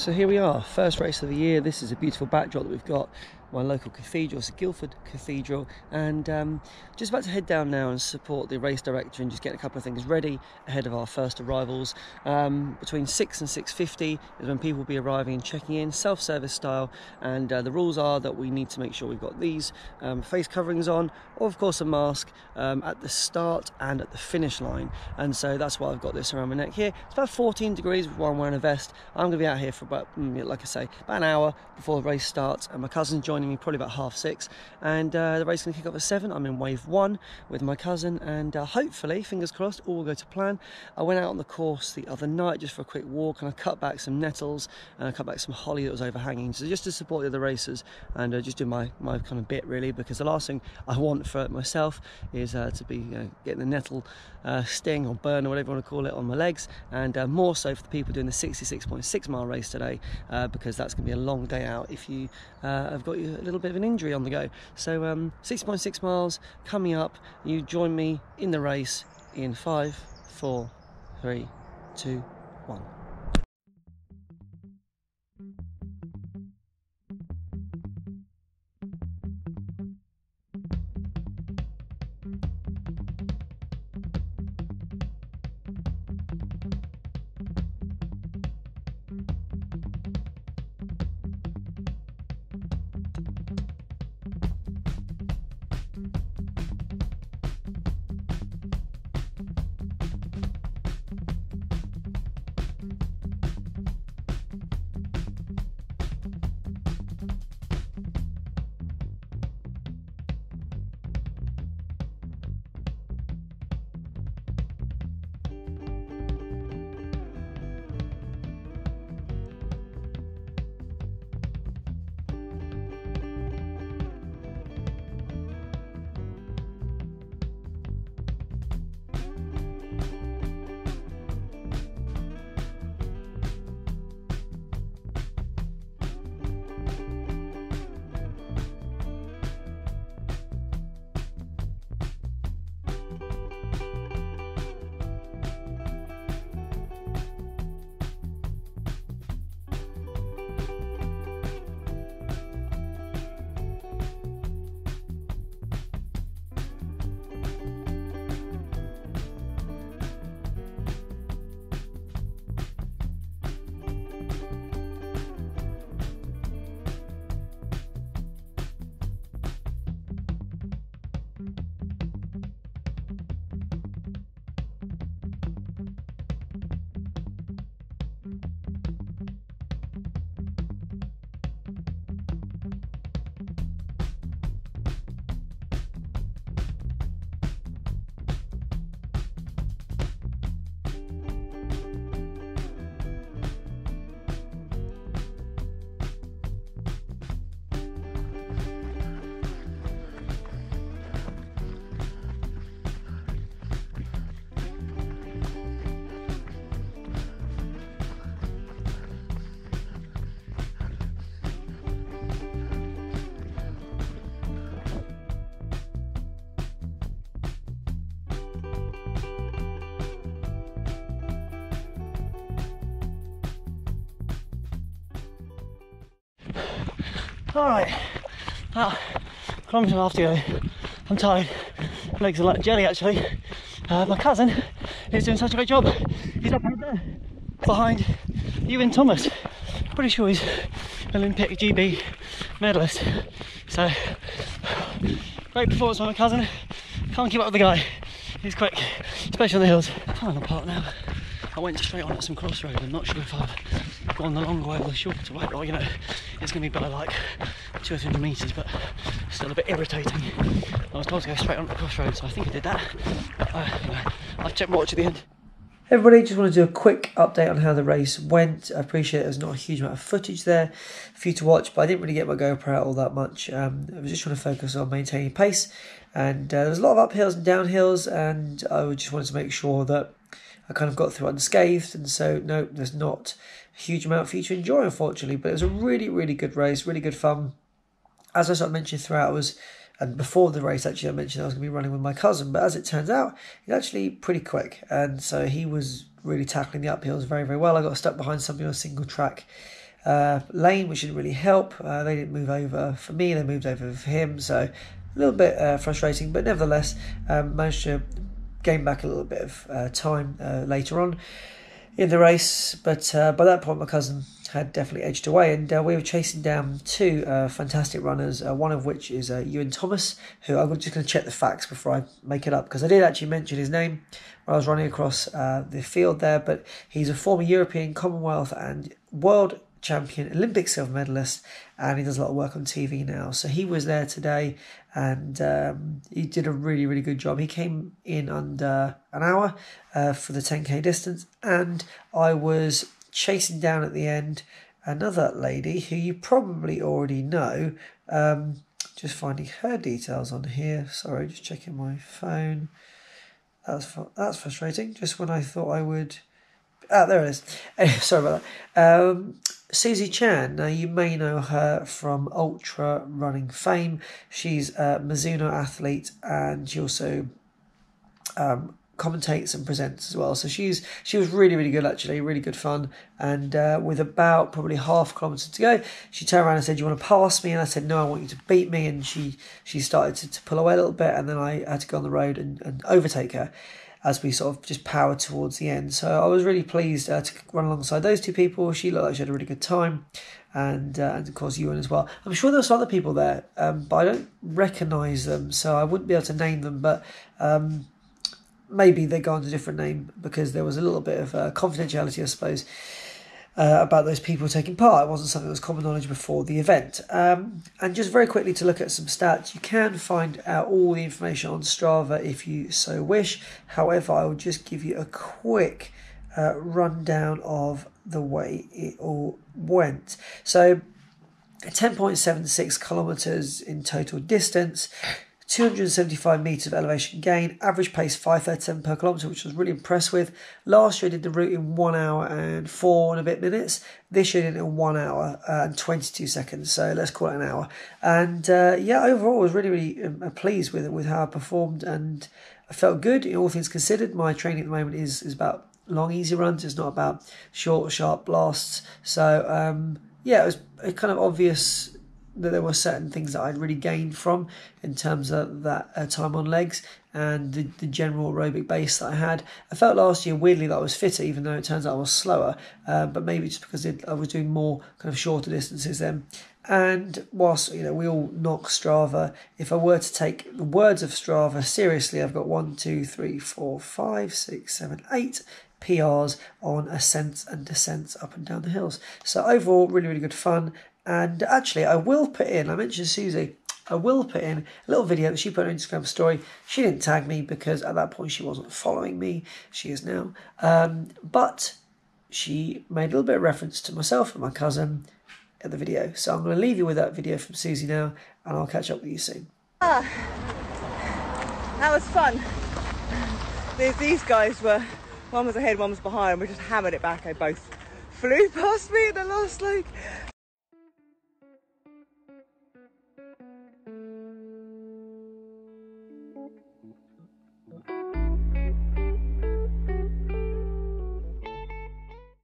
So here we are, first race of the year. This is a beautiful backdrop that we've got. My local cathedral, it's Guildford Cathedral, and just about to head down now and support the race director and just get a couple of things ready ahead of our first arrivals. Between 6 and 6:50 is when people will be arriving and checking in, self-service style, and the rules are that we need to make sure we've got these face coverings on, or of course a mask at the start and at the finish line, and so that's why I've got this around my neck here. It's about 14 degrees while I'm wearing a vest. I'm going to be out here for about, like I say, about an hour before the race starts, and my cousin's joining me probably about 5:30, and the race is going to kick off at 7. I'm in wave 1 with my cousin, and hopefully, fingers crossed, all will go to plan. I went out on the course the other night just for a quick walk, and I cut back some nettles and I cut back some holly that was overhanging, so just to support the other racers and just do my kind of bit, really, because the last thing I want for myself is to be getting the nettle sting or burn or whatever you want to call it on my legs, and more so for the people doing the 66.6 mile race today, because that's going to be a long day out if you have got a little bit of an injury on the go. So 6.6 miles coming up. You join me in the race in 5, 4, 3, 2, 1. Alright, about a kilometre and a half to go. I'm tired, my legs are like jelly actually. My cousin is doing such a great job. He's up there behind Ewan Thomas. Pretty sure he's an Olympic GB medalist. So, great performance by my cousin. Can't keep up with the guy. He's quick, especially on the hills. Final part now. I went straight on at some crossroad. I'm not sure if I've gone the long way or the shorter way. Or, you know, it's going to be below like 200 or 300 metres, but still a bit irritating. I was told to go straight on the crossroad, so I think I did that. But, anyway, I'll check my watch at the end. Everybody, just want to do a quick update on how the race went. I appreciate there's not a huge amount of footage there for you to watch, but I didn't really get my GoPro out all that much. I was just trying to focus on maintaining pace, and there was a lot of uphills and downhills, and I just wanted to make sure that I kind of got through unscathed. And so, no, there's not a huge amount for you to enjoy, unfortunately, but it was a really, really good race, really good fun. As I sort of mentioned throughout, and before the race, actually, I mentioned I was going to be running with my cousin, but as it turns out, he's actually pretty quick, and so he was really tackling the uphills very, very well. I got stuck behind somebody on a single track lane, which didn't really help. They didn't move over for me, they moved over for him, so a little bit frustrating, but nevertheless managed to gain back a little bit of time later on in the race. But by that point my cousin had definitely edged away, and we were chasing down two fantastic runners, one of which is Ewan Thomas, who I'm just going to check the facts before I make it up, because I did actually mention his name when I was running across the field there, but he's a former European, Commonwealth and World Champion, Olympic silver medalist, and he does a lot of work on TV now. So he was there today, and he did a really, really good job. He came in under an hour for the 10k distance, and I was chasing down at the end another lady who you probably already know. Just finding her details on here. Sorry, just checking my phone. That's frustrating. Just when I thought I would... there it is. Anyway, sorry about that. Susie Chan. Now, you may know her from ultra running fame. She's a Mizuno athlete, and she also commentates and presents as well. So she was really, really good, actually, really good fun. And with about probably half a kilometre to go, she turned around and said, "You want to pass me?" And I said, "No, I want you to beat me." And she started to pull away a little bit, and then I had to go on the road and overtake her as we sort of just powered towards the end. So I was really pleased to run alongside those two people. She looked like she had a really good time, and of course Ewan as well. I'm sure there were some other people there, but I don't recognise them, so I wouldn't be able to name them, but maybe they go under a different name, because there was a little bit of confidentiality, I suppose, about those people taking part. It wasn't something that was common knowledge before the event. And just very quickly to look at some stats, you can find out all the information on Strava if you so wish. However, I will just give you a quick rundown of the way it all went. So 10.76 kilometres in total distance, 275 metres of elevation gain, average pace 5:37 per kilometre, which I was really impressed with. Last year I did the route in 1 hour and 4 and a bit minutes. This year I did it in 1 hour and 22 seconds, so let's call it an hour. And yeah, overall I was really, really pleased with how I performed, and I felt good in all things considered. My training at the moment is about long, easy runs. It's not about short, sharp blasts. So yeah, it was kind of obvious that there were certain things that I'd really gained from in terms of that time on legs and the general aerobic base that I had. I felt last year, weirdly, that I was fitter, even though it turns out I was slower, but maybe just because I was doing more kind of shorter distances then. And whilst, you know, we all knock Strava, if I were to take the words of Strava seriously, I've got 1, 2, 3, 4, 5, 6, 7, 8 PRs on ascents and descents up and down the hills. So overall, really, really good fun. And actually, I will put in, I mentioned Susie, I will put in a little video that she put on her Instagram story. She didn't tag me because at that point she wasn't following me. She is now. But she made a little bit of reference to myself and my cousin in the video. So I'm going to leave you with that video from Susie now, and I'll catch up with you soon. That was fun. These guys were, one was ahead, one was behind, and we just hammered it back. They both flew past me in the last